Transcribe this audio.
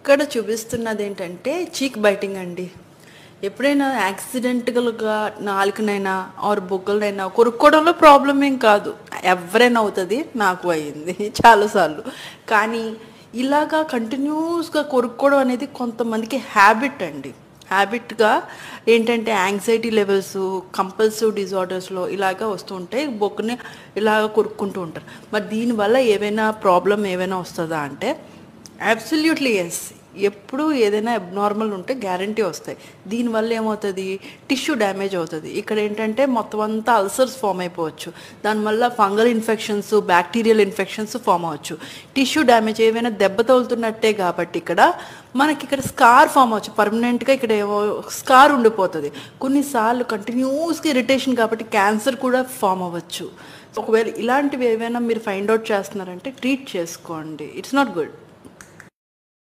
ఇక్కడ చూపిస్తున్నదేంటంటే చీక్ బైటింగ్ అండి. ఎప్పుడైనా యాక్సిడెంటల్‌గా నాలుకనైనా ఆర్ బుగ్గలనైనా కొరుక్కోవడంలో ప్రాబ్లమ్ ఏం కాదు. ఎవరైనా అవుతది. నాకు అయింది చాలా సార్లు. కానీ ఇలాగా కంటిన్యూస్‌గా కొరుక్కోవడం అనేది కొంతమందికి హ్యాబిట్ అండి. హ్యాబిట్‌గా ఏంటంటే యాంగ్జైటీ లెవెల్స్, కంపల్సివ్ డిజార్డర్స్‌లో ఇలాగ వస్తూ ఉంటాయి. బొగ్గని ఇలాగ కొరుక్కుంటూ ఉంటారు. మరి దీనివల్ల ఏవైనా ప్రాబ్లమ్ ఏవైనా వస్తదా అంటే అబ్సల్యూట్‌లీ యెస్. ఎప్పుడు ఏదైనా అబ్నార్మల్ ఉంటే గ్యారంటీ వస్తాయి. దీనివల్ల ఏమవుతది, టిష్యూ డ్యామేజ్ అవుతది. ఇక్కడ ఏంటంటే మొత్తం అంతా అల్సర్స్ ఫామ్ అయిపోవచ్చు. దానివల్ల fungal infections, bacterial infections form అవ్వచ్చు. టిష్యూ డ్యామేజ్ ఏవైనా దెబ్బ తగులుతున్నట్టే కాబట్టి మనకి ఇక్కడ స్కార్ ఫామ్ అవ్వచ్చు. పర్మనెంట్‌గా ఇక్కడ ఏవో స్కార్ ఉండిపోతది. కొన్నిసార్లు కంటిన్యూస్‌గా ఇరిటేషన్ కాబట్టి క్యాన్సర్ కూడా ఫామ్ అవ్వచ్చు. ఒకవేళ ఇలాంటివి ఏవైనా మీరు ఫైండ్ ఔట్ చేస్తున్నారంటే ట్రీట్ చేసుకోండి. It's not good.